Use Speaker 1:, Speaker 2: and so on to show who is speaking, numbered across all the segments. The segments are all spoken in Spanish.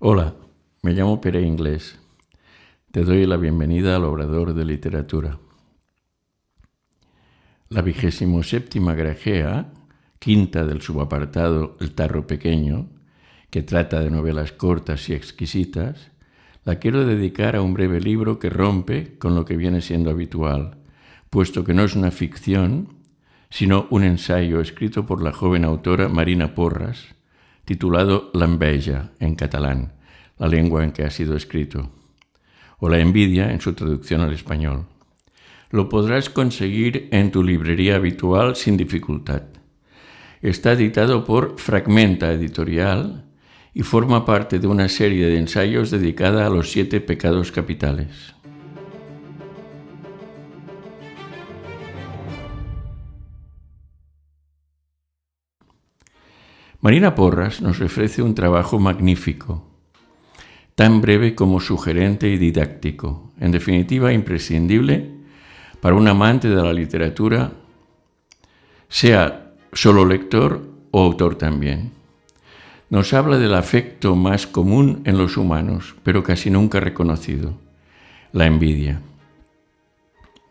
Speaker 1: Hola, me llamo Pere Inglés. Te doy la bienvenida al Obrador de Literatura. La 27ª grajea, quinta del subapartado El Tarro Pequeño, que trata de novelas cortas y exquisitas, la quiero dedicar a un breve libro que rompe con lo que viene siendo habitual, puesto que no es una ficción, sino un ensayo escrito por la joven autora Marina Porras, titulado L'enveja, en catalán, la lengua en que ha sido escrito, o La envidia en su traducción al español. Lo podrás conseguir en tu librería habitual sin dificultad. Está editado por Fragmenta Editorial y forma parte de una serie de ensayos dedicada a los 7 pecados capitales. Marina Porras nos ofrece un trabajo magnífico, tan breve como sugerente y didáctico, en definitiva imprescindible para un amante de la literatura, sea solo lector o autor también. Nos habla del afecto más común en los humanos, pero casi nunca reconocido, la envidia.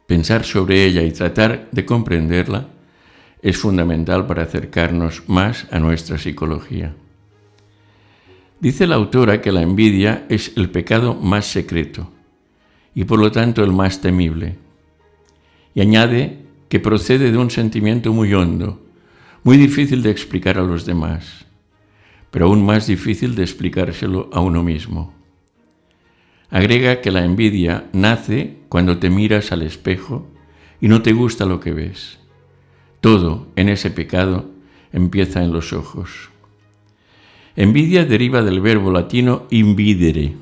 Speaker 1: Pensar sobre ella y tratar de comprenderla es fundamental para acercarnos más a nuestra psicología. Dice la autora que la envidia es el pecado más secreto y por lo tanto el más temible. Y añade que procede de un sentimiento muy hondo, muy difícil de explicar a los demás, pero aún más difícil de explicárselo a uno mismo. Agrega que la envidia nace cuando te miras al espejo y no te gusta lo que ves. Todo en ese pecado empieza en los ojos. Envidia deriva del verbo latino invidere,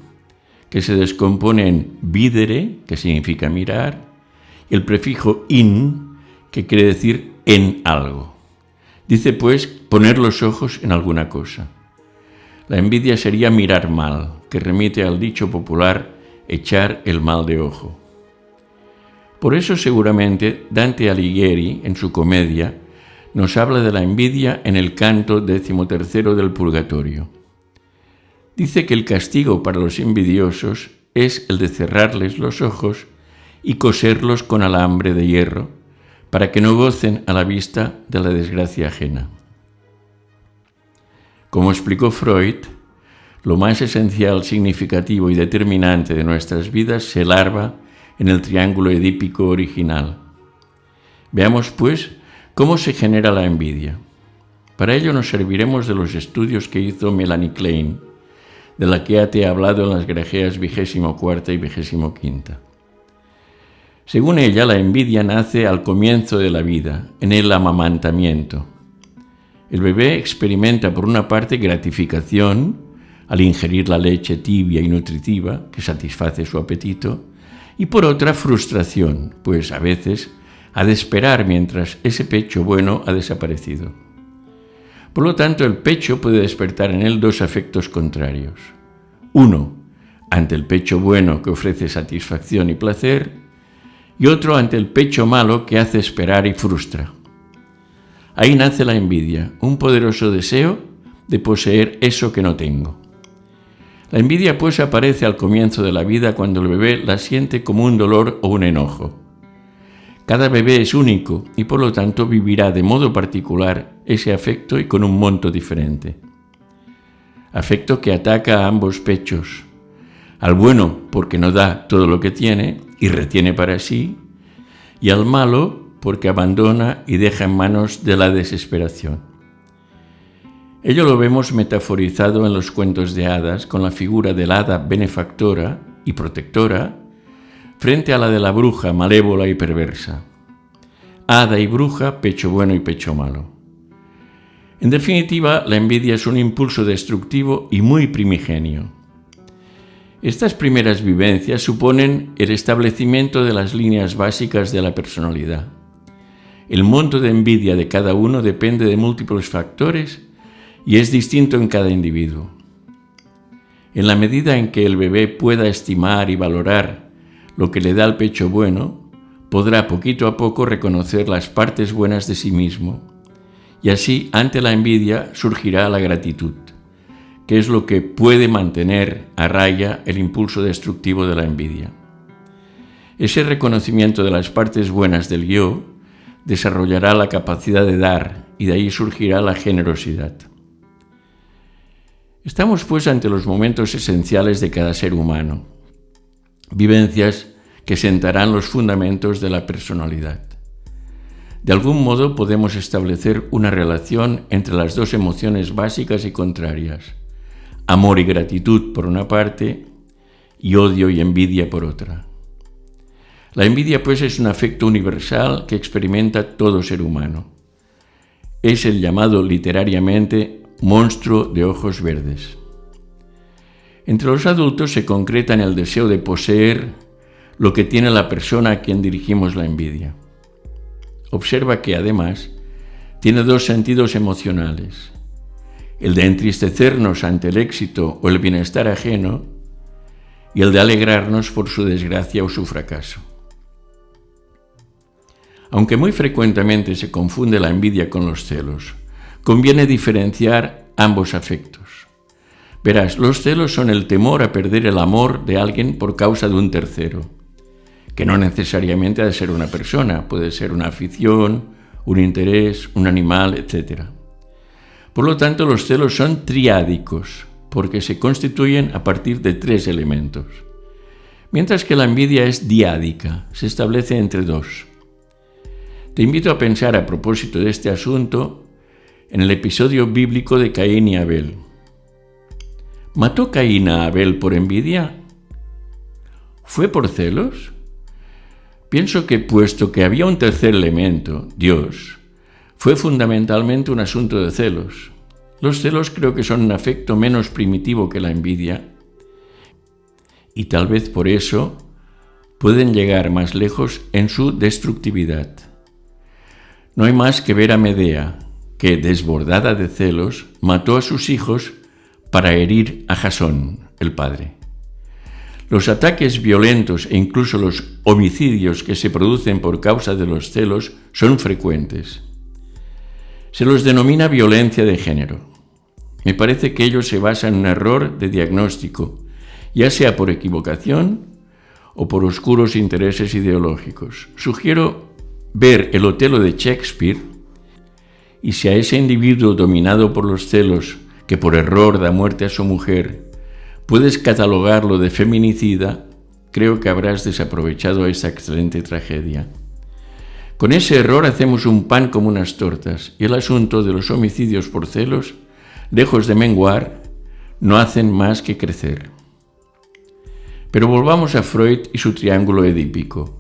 Speaker 1: que se descompone en videre, que significa mirar, y el prefijo in, que quiere decir en algo. Dice pues poner los ojos en alguna cosa. La envidia sería mirar mal, que remite al dicho popular echar el mal de ojo. Por eso seguramente Dante Alighieri, en su comedia, nos habla de la envidia en el canto 13º del Purgatorio. Dice que el castigo para los envidiosos es el de cerrarles los ojos y coserlos con alambre de hierro, para que no gocen a la vista de la desgracia ajena. Como explicó Freud, lo más esencial, significativo y determinante de nuestras vidas se larva en el triángulo edípico original. Veamos, pues, cómo se genera la envidia. Para ello nos serviremos de los estudios que hizo Melanie Klein, de la que ya te he hablado en las grajeas 24ª y 25ª. Según ella, la envidia nace al comienzo de la vida, en el amamantamiento. El bebé experimenta por una parte gratificación al ingerir la leche tibia y nutritiva que satisface su apetito, y por otra frustración, pues a veces ha de esperar mientras ese pecho bueno ha desaparecido. Por lo tanto, el pecho puede despertar en él 2 afectos contrarios. Uno, ante el pecho bueno que ofrece satisfacción y placer, y otro ante el pecho malo que hace esperar y frustra. Ahí nace la envidia, un poderoso deseo de poseer eso que no tengo. La envidia pues aparece al comienzo de la vida cuando el bebé la siente como un dolor o un enojo. Cada bebé es único y por lo tanto vivirá de modo particular ese afecto y con un monto diferente. Afecto que ataca a ambos pechos, al bueno porque no da todo lo que tiene y retiene para sí, y al malo porque abandona y deja en manos de la desesperación. Ello lo vemos metaforizado en los cuentos de hadas con la figura del hada benefactora y protectora frente a la de la bruja malévola y perversa. Hada y bruja, pecho bueno y pecho malo. En definitiva, la envidia es un impulso destructivo y muy primigenio. Estas primeras vivencias suponen el establecimiento de las líneas básicas de la personalidad. El monto de envidia de cada uno depende de múltiples factores y es distinto en cada individuo. En la medida en que el bebé pueda estimar y valorar lo que le da el pecho bueno, podrá poquito a poco reconocer las partes buenas de sí mismo, y así ante la envidia surgirá la gratitud, que es lo que puede mantener a raya el impulso destructivo de la envidia. Ese reconocimiento de las partes buenas del yo desarrollará la capacidad de dar y de ahí surgirá la generosidad. Estamos pues ante los momentos esenciales de cada ser humano, vivencias que sentarán los fundamentos de la personalidad. De algún modo podemos establecer una relación entre las dos emociones básicas y contrarias, amor y gratitud por una parte y odio y envidia por otra. La envidia pues es un afecto universal que experimenta todo ser humano. Es el llamado literariamente monstruo de ojos verdes. Entre los adultos se concreta en el deseo de poseer lo que tiene la persona a quien dirigimos la envidia. Observa que, además, tiene dos sentidos emocionales: el de entristecernos ante el éxito o el bienestar ajeno y el de alegrarnos por su desgracia o su fracaso. Aunque muy frecuentemente se confunde la envidia con los celos, conviene diferenciar ambos afectos. Verás, los celos son el temor a perder el amor de alguien por causa de un tercero, que no necesariamente ha de ser una persona, puede ser una afición, un interés, un animal, etc. Por lo tanto, los celos son triádicos, porque se constituyen a partir de 3 elementos, mientras que la envidia es diádica, se establece entre 2. Te invito a pensar a propósito de este asunto en el episodio bíblico de Caín y Abel. ¿Mató Caín a Abel por envidia? ¿Fue por celos? Pienso que, puesto que había un tercer elemento, Dios, fue fundamentalmente un asunto de celos. Los celos creo que son un afecto menos primitivo que la envidia y tal vez por eso pueden llegar más lejos en su destructividad. No hay más que ver a Medea, que, desbordada de celos, mató a sus hijos para herir a Jasón, el padre. Los ataques violentos e incluso los homicidios que se producen por causa de los celos son frecuentes. Se los denomina violencia de género. Me parece que ello se basa en un error de diagnóstico, ya sea por equivocación o por oscuros intereses ideológicos. Sugiero ver el Otelo de Shakespeare y si a ese individuo dominado por los celos que por error da muerte a su mujer puedes catalogarlo de feminicida, creo que habrás desaprovechado esa excelente tragedia. Con ese error hacemos un pan como unas tortas y el asunto de los homicidios por celos, lejos de menguar, no hacen más que crecer. Pero volvamos a Freud y su triángulo edípico.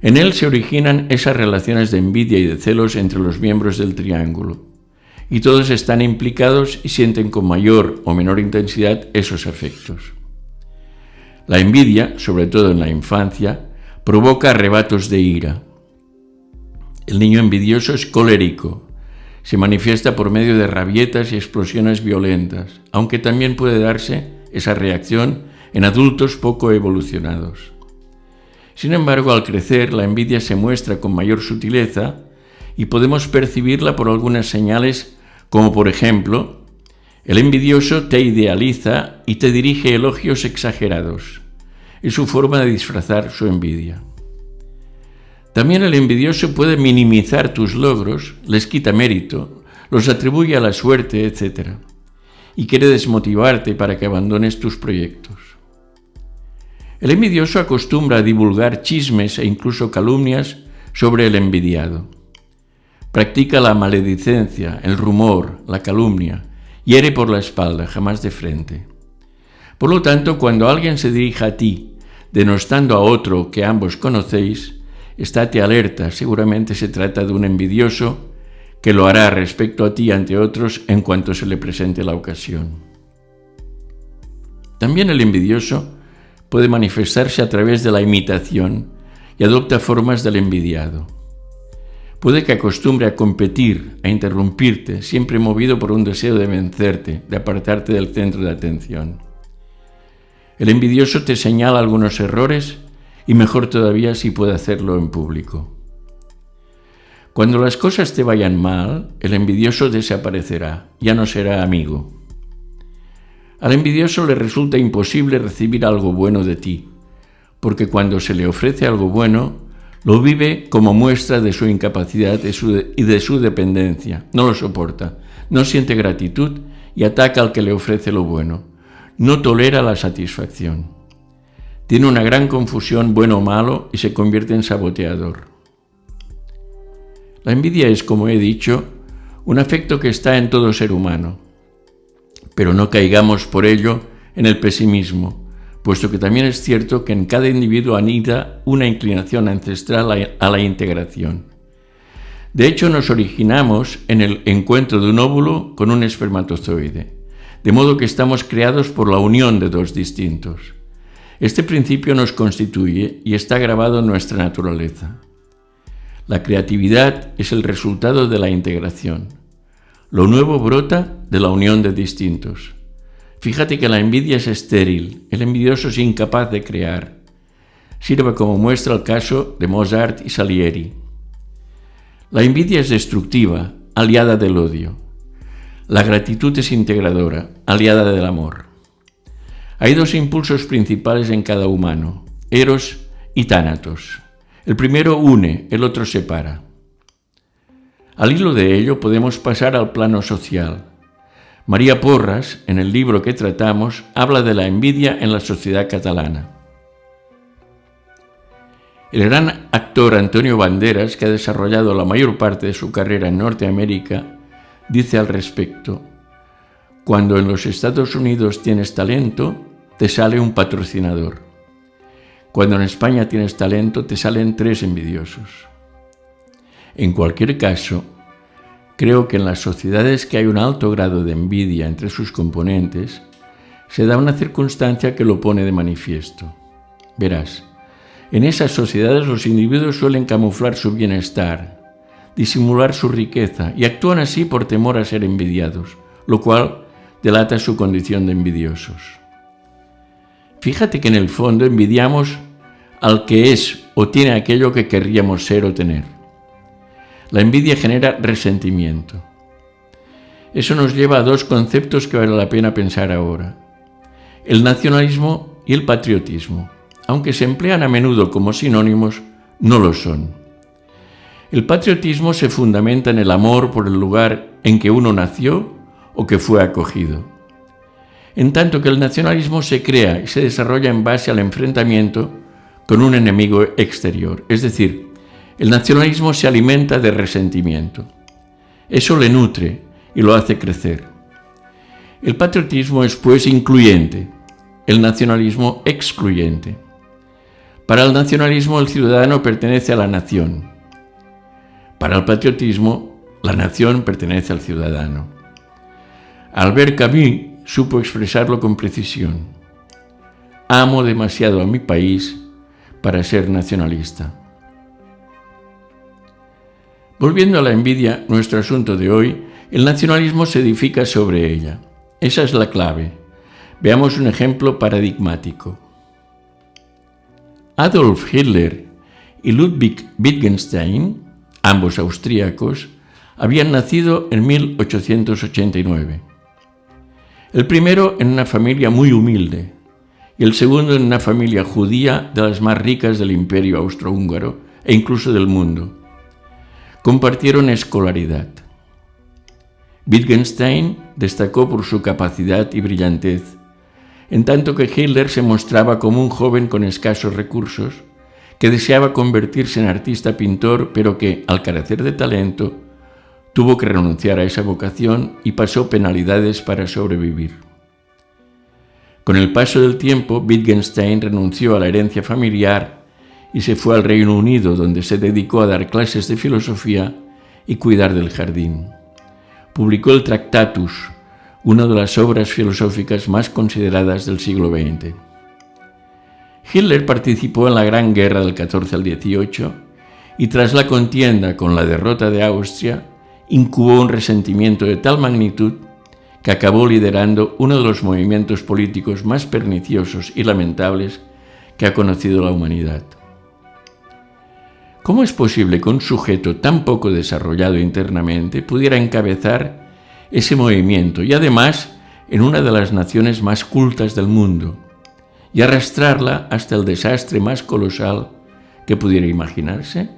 Speaker 1: En él se originan esas relaciones de envidia y de celos entre los miembros del triángulo, y todos están implicados y sienten con mayor o menor intensidad esos afectos. La envidia, sobre todo en la infancia, provoca arrebatos de ira. El niño envidioso es colérico, se manifiesta por medio de rabietas y explosiones violentas, aunque también puede darse esa reacción en adultos poco evolucionados. Sin embargo, al crecer, la envidia se muestra con mayor sutileza y podemos percibirla por algunas señales, como por ejemplo, el envidioso te idealiza y te dirige elogios exagerados. Es su forma de disfrazar su envidia. También el envidioso puede minimizar tus logros, les quita mérito, los atribuye a la suerte, etc. y quiere desmotivarte para que abandones tus proyectos. El envidioso acostumbra a divulgar chismes e incluso calumnias sobre el envidiado. Practica la maledicencia, el rumor, la calumnia, hiere por la espalda, jamás de frente. Por lo tanto, cuando alguien se dirija a ti, denostando a otro que ambos conocéis, estate alerta, seguramente se trata de un envidioso que lo hará respecto a ti ante otros en cuanto se le presente la ocasión. También el envidioso puede manifestarse a través de la imitación y adopta formas del envidiado. Puede que acostumbre a competir, a interrumpirte, siempre movido por un deseo de vencerte, de apartarte del centro de atención. El envidioso te señala algunos errores y mejor todavía si puede hacerlo en público. Cuando las cosas te vayan mal, el envidioso desaparecerá, ya no será amigo. Al envidioso le resulta imposible recibir algo bueno de ti, porque cuando se le ofrece algo bueno, lo vive como muestra de su incapacidad y de su dependencia. No lo soporta, no siente gratitud y ataca al que le ofrece lo bueno. No tolera la satisfacción. Tiene una gran confusión bueno o malo y se convierte en saboteador. La envidia es, como he dicho, un afecto que está en todo ser humano. Pero no caigamos por ello en el pesimismo, puesto que también es cierto que en cada individuo anida una inclinación ancestral a la integración. De hecho, nos originamos en el encuentro de un óvulo con un espermatozoide, de modo que estamos creados por la unión de dos distintos. Este principio nos constituye y está grabado en nuestra naturaleza. La creatividad es el resultado de la integración. Lo nuevo brota de la unión de distintos. Fíjate que la envidia es estéril, el envidioso es incapaz de crear. Sirva como muestra el caso de Mozart y Salieri. La envidia es destructiva, aliada del odio. La gratitud es integradora, aliada del amor. Hay dos impulsos principales en cada humano, Eros y Tánatos. El primero une, el otro separa. Al hilo de ello podemos pasar al plano social. María Porras, en el libro que tratamos, habla de la envidia en la sociedad catalana. El gran actor Antonio Banderas, que ha desarrollado la mayor parte de su carrera en Norteamérica, dice al respecto: cuando en los Estados Unidos tienes talento, te sale un patrocinador. Cuando en España tienes talento, te salen 3 envidiosos. En cualquier caso, creo que en las sociedades que hay un alto grado de envidia entre sus componentes, se da una circunstancia que lo pone de manifiesto. Verás, en esas sociedades los individuos suelen camuflar su bienestar, disimular su riqueza y actúan así por temor a ser envidiados, lo cual delata su condición de envidiosos. Fíjate que en el fondo envidiamos al que es o tiene aquello que querríamos ser o tener. La envidia genera resentimiento. Eso nos lleva a 2 conceptos que vale la pena pensar ahora: el nacionalismo y el patriotismo. Aunque se emplean a menudo como sinónimos, no lo son. El patriotismo se fundamenta en el amor por el lugar en que uno nació o que fue acogido, en tanto que el nacionalismo se crea y se desarrolla en base al enfrentamiento con un enemigo exterior, es decir, el nacionalismo se alimenta de resentimiento. Eso le nutre y lo hace crecer. El patriotismo es, pues, incluyente, el nacionalismo excluyente. Para el nacionalismo, el ciudadano pertenece a la nación. Para el patriotismo, la nación pertenece al ciudadano. Albert Camus supo expresarlo con precisión: amo demasiado a mi país para ser nacionalista. Volviendo a la envidia, nuestro asunto de hoy, el nacionalismo se edifica sobre ella. Esa es la clave. Veamos un ejemplo paradigmático. Adolf Hitler y Ludwig Wittgenstein, ambos austríacos, habían nacido en 1889. El primero en una familia muy humilde y el segundo en una familia judía de las más ricas del Imperio Austrohúngaro e incluso del mundo. Compartieron escolaridad. Wittgenstein destacó por su capacidad y brillantez, en tanto que Hitler se mostraba como un joven con escasos recursos, que deseaba convertirse en artista pintor, pero que, al carecer de talento, tuvo que renunciar a esa vocación y pasó penalidades para sobrevivir. Con el paso del tiempo, Wittgenstein renunció a la herencia familiar y se fue al Reino Unido, donde se dedicó a dar clases de filosofía y cuidar del jardín. Publicó el Tractatus, una de las obras filosóficas más consideradas del siglo XX. Hitler participó en la Gran Guerra del 14 al 18 y tras la contienda con la derrota de Austria, incubó un resentimiento de tal magnitud que acabó liderando uno de los movimientos políticos más perniciosos y lamentables que ha conocido la humanidad. ¿Cómo es posible que un sujeto tan poco desarrollado internamente pudiera encabezar ese movimiento y además en una de las naciones más cultas del mundo y arrastrarla hasta el desastre más colosal que pudiera imaginarse?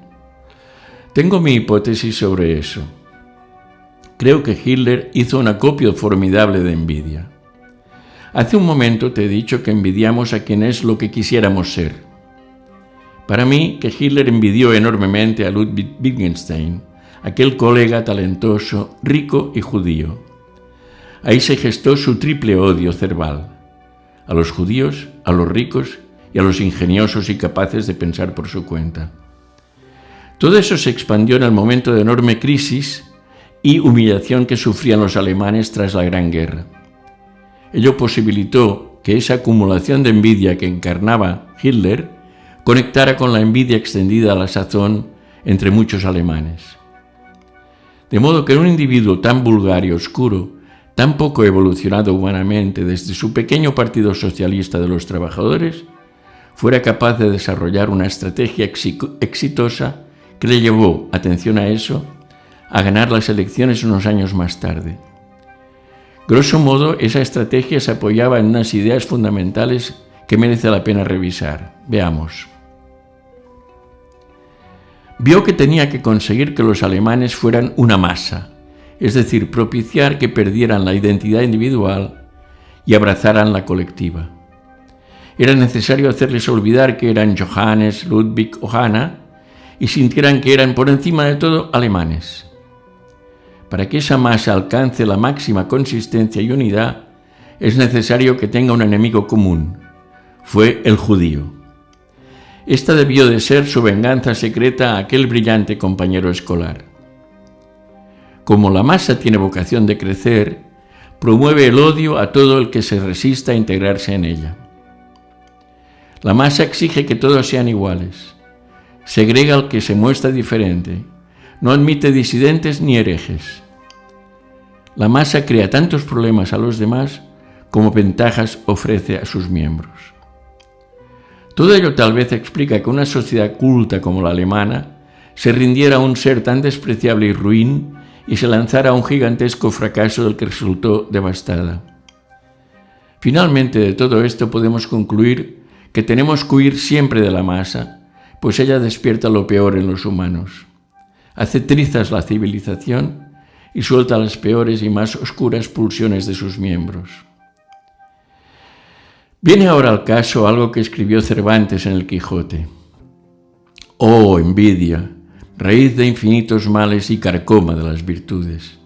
Speaker 1: Tengo mi hipótesis sobre eso. Creo que Hitler hizo un acopio formidable de envidia. Hace un momento te he dicho que envidiamos a quien es lo que quisiéramos ser. Para mí, que Hitler envidió enormemente a Ludwig Wittgenstein, aquel colega talentoso, rico y judío. Ahí se gestó su triple odio cerval: a los judíos, a los ricos y a los ingeniosos y capaces de pensar por su cuenta. Todo eso se expandió en el momento de enorme crisis y humillación que sufrían los alemanes tras la Gran Guerra. Ello posibilitó que esa acumulación de envidia que encarnaba Hitler conectara con la envidia extendida a la sazón entre muchos alemanes. De modo que un individuo tan vulgar y oscuro, tan poco evolucionado humanamente desde su pequeño Partido Socialista de los Trabajadores, fuera capaz de desarrollar una estrategia exitosa que le llevó, atención a eso, a ganar las elecciones unos años más tarde. Grosso modo, esa estrategia se apoyaba en unas ideas fundamentales que merece la pena revisar. Veamos. Vio que tenía que conseguir que los alemanes fueran una masa, es decir, propiciar que perdieran la identidad individual y abrazaran la colectiva. Era necesario hacerles olvidar que eran Johannes, Ludwig o Hanna y sintieran que eran por encima de todo alemanes. Para que esa masa alcance la máxima consistencia y unidad, es necesario que tenga un enemigo común. Fue el judío. Esta debió de ser su venganza secreta a aquel brillante compañero escolar. Como la masa tiene vocación de crecer, promueve el odio a todo el que se resista a integrarse en ella. La masa exige que todos sean iguales. Segrega al que se muestra diferente. No admite disidentes ni herejes. La masa crea tantos problemas a los demás como ventajas ofrece a sus miembros. Todo ello tal vez explica que una sociedad culta como la alemana se rindiera a un ser tan despreciable y ruin y se lanzara a un gigantesco fracaso del que resultó devastada. Finalmente, de todo esto podemos concluir que tenemos que huir siempre de la masa, pues ella despierta lo peor en los humanos. Hace trizas la civilización y suelta las peores y más oscuras pulsiones de sus miembros. Viene ahora al caso algo que escribió Cervantes en el Quijote. Oh, envidia, raíz de infinitos males y carcoma de las virtudes.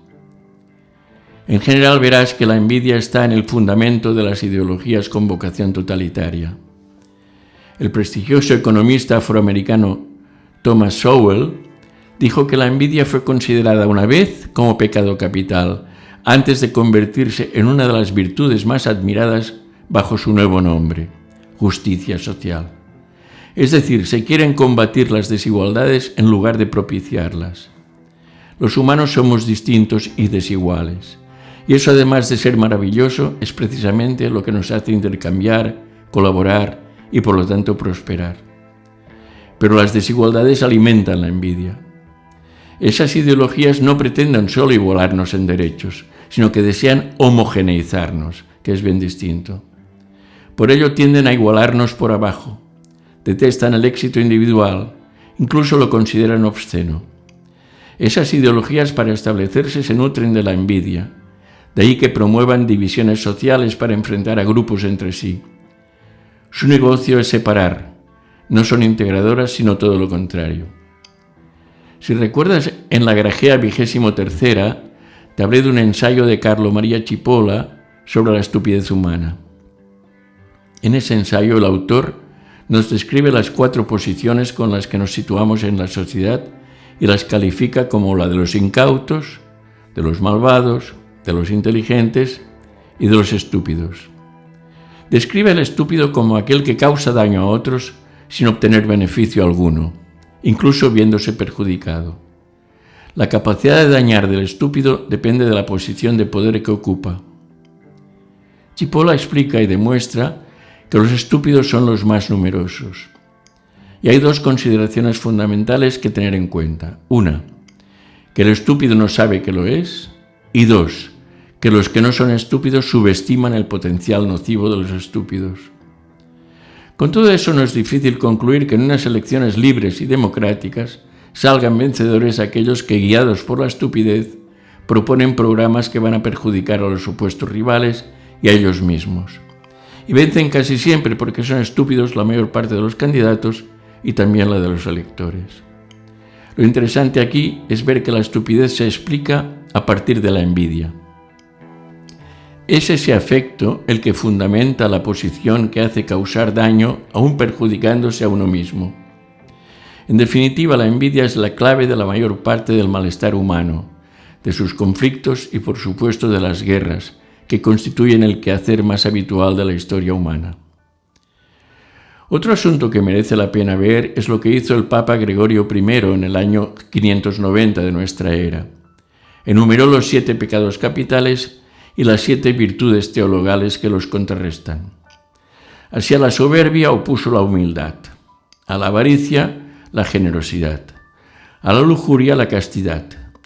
Speaker 1: En general verás que la envidia está en el fundamento de las ideologías con vocación totalitaria. El prestigioso economista afroamericano Thomas Sowell dijo que la envidia fue considerada una vez como pecado capital, antes de convertirse en una de las virtudes más admiradas bajo su nuevo nombre, justicia social. Es decir, se quieren combatir las desigualdades en lugar de propiciarlas. Los humanos somos distintos y desiguales, y eso, además de ser maravilloso, es precisamente lo que nos hace intercambiar, colaborar y por lo tanto prosperar. Pero las desigualdades alimentan la envidia. Esas ideologías no pretenden solo igualarnos en derechos, sino que desean homogeneizarnos, que es bien distinto. Por ello tienden a igualarnos por abajo. Detestan el éxito individual, incluso lo consideran obsceno. Esas ideologías para establecerse se nutren de la envidia, de ahí que promuevan divisiones sociales para enfrentar a grupos entre sí. Su negocio es separar, no son integradoras sino todo lo contrario. Si recuerdas, en la Grajea 23ª te hablé de un ensayo de Carlo Maria Cipolla sobre la estupidez humana. En ese ensayo el autor nos describe las 4 posiciones con las que nos situamos en la sociedad y las califica como la de los incautos, de los malvados, de los inteligentes y de los estúpidos. Describe al estúpido como aquel que causa daño a otros sin obtener beneficio alguno, incluso viéndose perjudicado. La capacidad de dañar del estúpido depende de la posición de poder que ocupa. Cipolla explica y demuestra que los estúpidos son los más numerosos. Y hay 2 consideraciones fundamentales que tener en cuenta. Una, que el estúpido no sabe que lo es, y 2, que los que no son estúpidos subestiman el potencial nocivo de los estúpidos. Con todo eso no es difícil concluir que en unas elecciones libres y democráticas salgan vencedores aquellos que, guiados por la estupidez, proponen programas que van a perjudicar a los supuestos rivales y a ellos mismos. Y vencen casi siempre porque son estúpidos la mayor parte de los candidatos y también la de los electores. Lo interesante aquí es ver que la estupidez se explica a partir de la envidia. Es ese afecto el que fundamenta la posición que hace causar daño, aún perjudicándose a uno mismo. En definitiva, la envidia es la clave de la mayor parte del malestar humano, de sus conflictos y, por supuesto, de las guerras, que constituyen el quehacer más habitual de la historia humana. Otro asunto que merece la pena ver es lo que hizo el Papa Gregorio I en el año 590 de nuestra era. Enumeró los 7 pecados capitales y las 7 virtudes teologales que los contrarrestan. Así a la soberbia opuso la humildad, a la avaricia la generosidad, a la lujuria la castidad,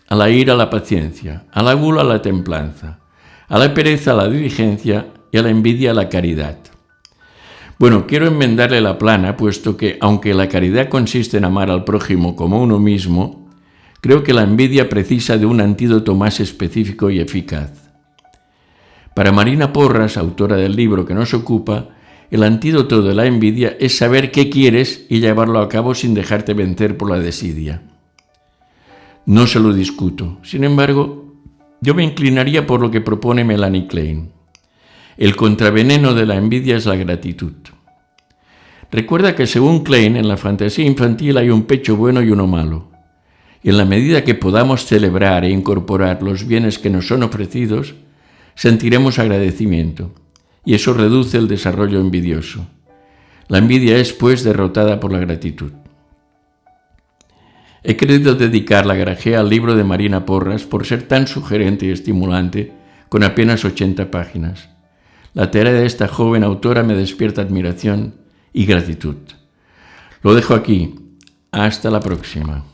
Speaker 1: a la ira la paciencia, a la gula la templanza, a la pereza la diligencia y a la envidia la caridad. Bueno, quiero enmendarle la plana, puesto que, aunque la caridad consiste en amar al prójimo como uno mismo, creo que la envidia precisa de un antídoto más específico y eficaz. Para Marina Porras, autora del libro que nos ocupa, el antídoto de la envidia es saber qué quieres y llevarlo a cabo sin dejarte vencer por la desidia. No se lo discuto. Sin embargo, yo me inclinaría por lo que propone Melanie Klein. El contraveneno de la envidia es la gratitud. Recuerda que según Klein, en la fantasía infantil hay un pecho bueno y uno malo. Y en la medida que podamos celebrar e incorporar los bienes que nos son ofrecidos, sentiremos agradecimiento, y eso reduce el desarrollo envidioso. La envidia es, pues, derrotada por la gratitud. He querido dedicar la grajea al libro de Marina Porras por ser tan sugerente y estimulante, con apenas 80 páginas. La tarea de esta joven autora me despierta admiración y gratitud. Lo dejo aquí. Hasta la próxima.